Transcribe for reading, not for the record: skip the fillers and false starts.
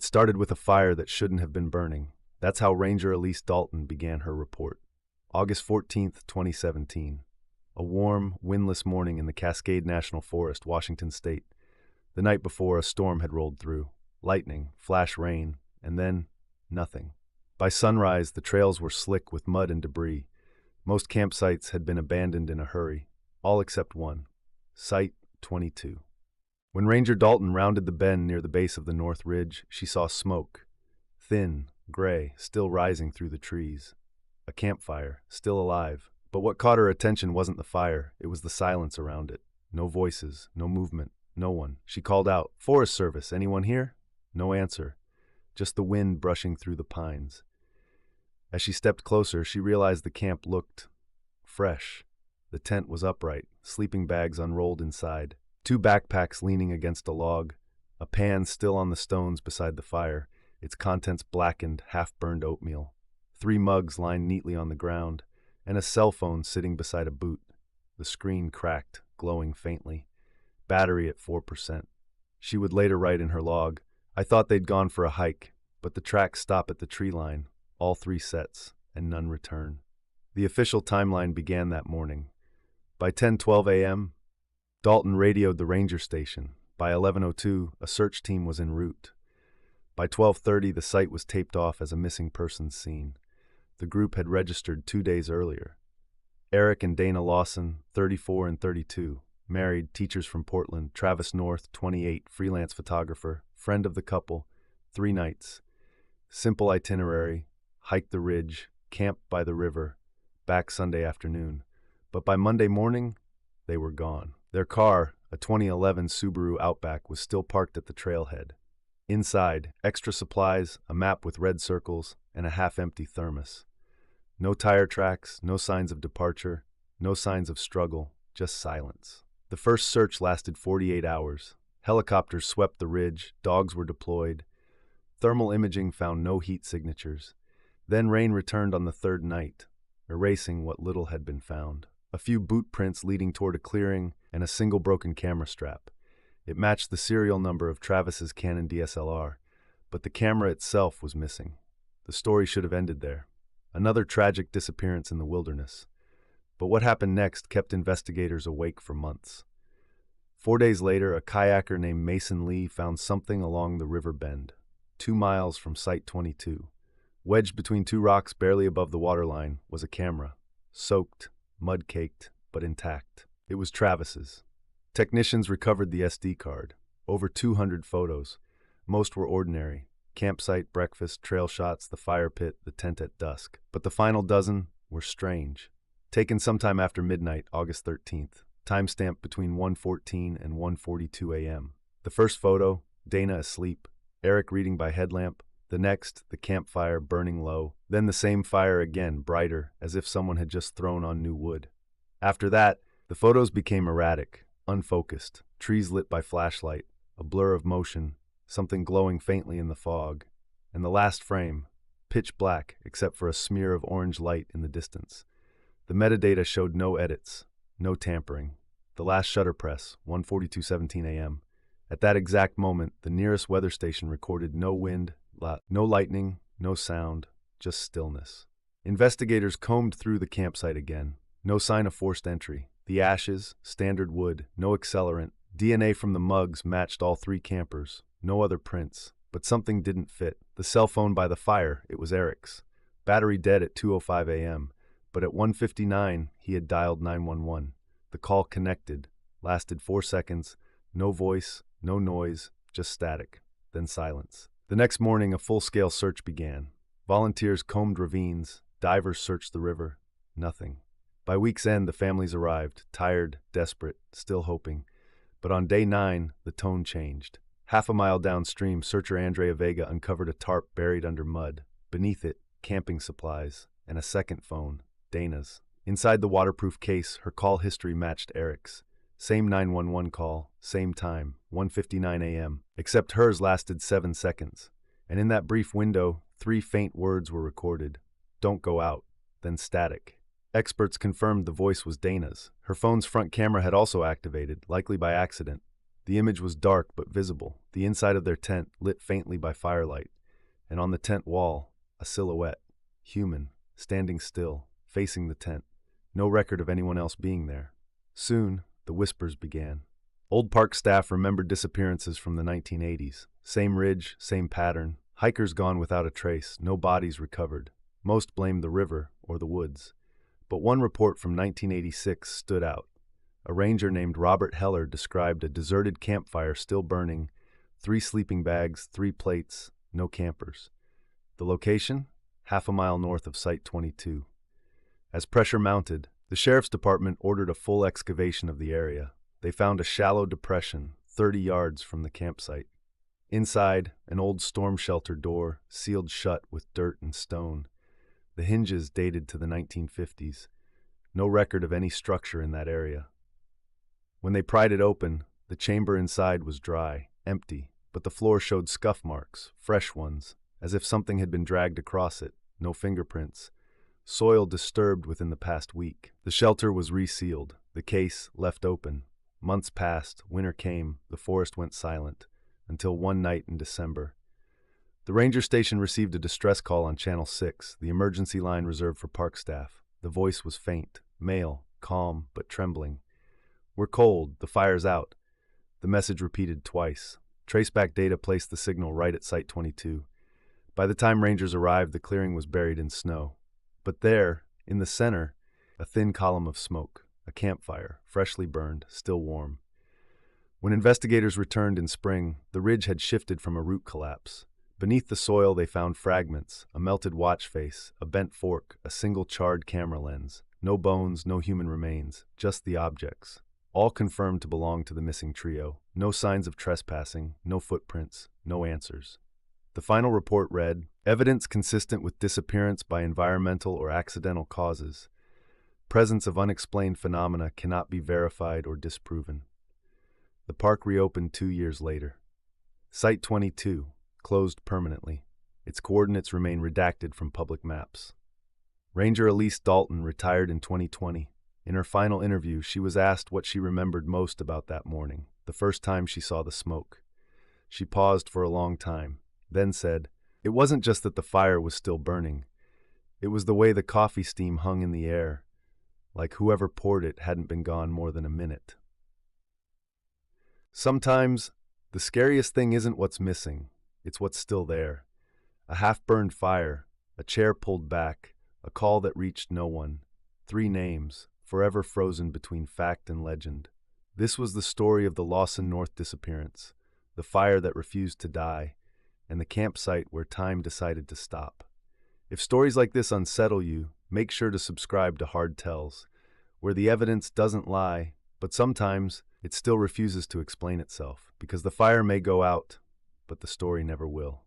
started with a fire that shouldn't have been burning. That's how Ranger Elise Dalton began her report. August 14th, 2017. A warm, windless morning in the Cascade National Forest, Washington State. The night before, a storm had rolled through. Lightning, flash rain, and then nothing. By sunrise, the trails were slick with mud and debris. Most campsites had been abandoned in a hurry, all except one. Site 22. When Ranger Dalton rounded the bend near the base of the North Ridge, she saw smoke. Thin, gray, still rising through the trees. A campfire, still alive. But what caught her attention wasn't the fire, it was the silence around it. No voices, no movement, no one. She called out, "Forest Service, anyone here?" No answer, just the wind brushing through the pines. As she stepped closer, she realized the camp looked fresh. The tent was upright, sleeping bags unrolled inside, 2 backpacks leaning against a log, a pan still on the stones beside the fire, its contents blackened, half-burned oatmeal, 3 mugs lined neatly on the ground, and a cell phone sitting beside a boot. The screen cracked, glowing faintly. Battery at 4%. She would later write in her log, "I thought they'd gone for a hike, but the tracks stop at the tree line, all 3 sets, and none return." The official timeline began that morning. By 10:12 a.m., Dalton radioed the ranger station. By 11:02, a search team was en route. By 12:30, the site was taped off as a missing persons scene. The group had registered 2 days earlier. Eric and Dana Lawson, 34 and 32, married, teachers from Portland. Travis North, 28, freelance photographer, friend of the couple, 3 nights. Simple itinerary, hike the ridge, camp by the river, back Sunday afternoon. But by Monday morning, they were gone. Their car, a 2011 Subaru Outback, was still parked at the trailhead. Inside, extra supplies, a map with red circles, and a half-empty thermos. No tire tracks, no signs of departure, no signs of struggle, just silence. The first search lasted 48 hours. Helicopters swept the ridge, dogs were deployed. Thermal imaging found no heat signatures. Then rain returned on the 3rd night, erasing what little had been found. A few boot prints leading toward a clearing and a single broken camera strap. It matched the serial number of Travis's Canon DSLR, but the camera itself was missing. The story should have ended there. Another tragic disappearance in the wilderness. But what happened next kept investigators awake for months. 4 days later, a kayaker named Mason Lee found something along the river bend, 2 miles from Site 22. Wedged between 2 rocks barely above the waterline was a camera, soaked, mud-caked, but intact. It was Travis's. Technicians recovered the SD card. Over 200 photos. Most were ordinary. Campsite, breakfast, trail shots, the fire pit, the tent at dusk. But the final dozen were strange. Taken sometime after midnight, August 13th. Timestamp between 1:14 and 1:42 a.m. The first photo, Dana asleep. Eric reading by headlamp. The next, the campfire burning low. Then the same fire again, brighter, as if someone had just thrown on new wood. After that, the photos became erratic, unfocused. Trees lit by flashlight, a blur of motion, something glowing faintly in the fog. And the last frame, pitch black except for a smear of orange light in the distance. The metadata showed no edits, no tampering. The last shutter press, 1:42:17 a.m. At that exact moment, the nearest weather station recorded no wind, no lightning, no sound, just stillness. Investigators combed through the campsite again. No sign of forced entry. The ashes, standard wood, no accelerant. DNA from the mugs matched all 3 campers. No other prints. But something didn't fit. The cell phone by the fire, it was Eric's. Battery dead at 2:05 a.m. But at 1:59, he had dialed 911. The call connected, lasted 4 seconds. No voice, no noise, just static. Then silence. The next morning, a full-scale search began. Volunteers combed ravines, divers searched the river. Nothing. By week's end, the families arrived, tired, desperate, still hoping. But on day 9, the tone changed. Half a mile downstream, searcher Andrea Vega uncovered a tarp buried under mud. Beneath it, camping supplies, and a second phone, Dana's. Inside the waterproof case, her call history matched Eric's. Same 911 call, same time, 1:59 a.m., except hers lasted 7 seconds. And in that brief window, 3 faint words were recorded. "Don't go out," then static. Experts confirmed the voice was Dana's. Her phone's front camera had also activated, likely by accident. The image was dark but visible, the inside of their tent lit faintly by firelight, and on the tent wall, a silhouette, human, standing still, facing the tent. No record of anyone else being there. Soon, the whispers began. Old park staff remembered disappearances from the 1980s. Same ridge, same pattern. Hikers gone without a trace, no bodies recovered. Most blamed the river or the woods. But one report from 1986 stood out. A ranger named Robert Heller described a deserted campfire still burning, 3 sleeping bags, 3 plates, no campers. The location? Half a mile north of Site 22. As pressure mounted, the sheriff's department ordered a full excavation of the area. They found a shallow depression, 30 yards from the campsite. Inside, an old storm shelter door, sealed shut with dirt and stone. The hinges dated to the 1950s. No record of any structure in that area. When they pried it open, the chamber inside was dry, empty, but the floor showed scuff marks, fresh ones, as if something had been dragged across it. No fingerprints. Soil disturbed within the past week. The shelter was resealed, the case left open. Months passed, winter came, the forest went silent, until one night in December. The ranger station received a distress call on Channel 6, the emergency line reserved for park staff. The voice was faint, male, calm, but trembling. "We're cold, the fire's out." The message repeated twice. Traceback data placed the signal right at Site 22. By the time rangers arrived, the clearing was buried in snow. But there, in the center, a thin column of smoke, a campfire, freshly burned, still warm. When investigators returned in spring, the ridge had shifted from a root collapse. Beneath the soil they found fragments, a melted watch face, a bent fork, a single charred camera lens. No bones, no human remains, just the objects. All confirmed to belong to the missing trio. No signs of trespassing, no footprints, no answers. The final report read, "Evidence consistent with disappearance by environmental or accidental causes. Presence of unexplained phenomena cannot be verified or disproven." The park reopened 2 years later. Site 22, closed permanently. Its coordinates remain redacted from public maps. Ranger Elise Dalton retired in 2020. In her final interview, she was asked what she remembered most about that morning, the first time she saw the smoke. She paused for a long time, then said, "It wasn't just that the fire was still burning. It was the way the coffee steam hung in the air, like whoever poured it hadn't been gone more than a minute." Sometimes, the scariest thing isn't what's missing, it's what's still there. A half-burned fire, a chair pulled back, a call that reached no one. 3 names, forever frozen between fact and legend. This was the story of the Lawson-North Disappearance, the fire that refused to die, and the campsite where time decided to stop. If stories like this unsettle you, make sure to subscribe to Hard Tells, where the evidence doesn't lie, but sometimes it still refuses to explain itself, because the fire may go out, but the story never will.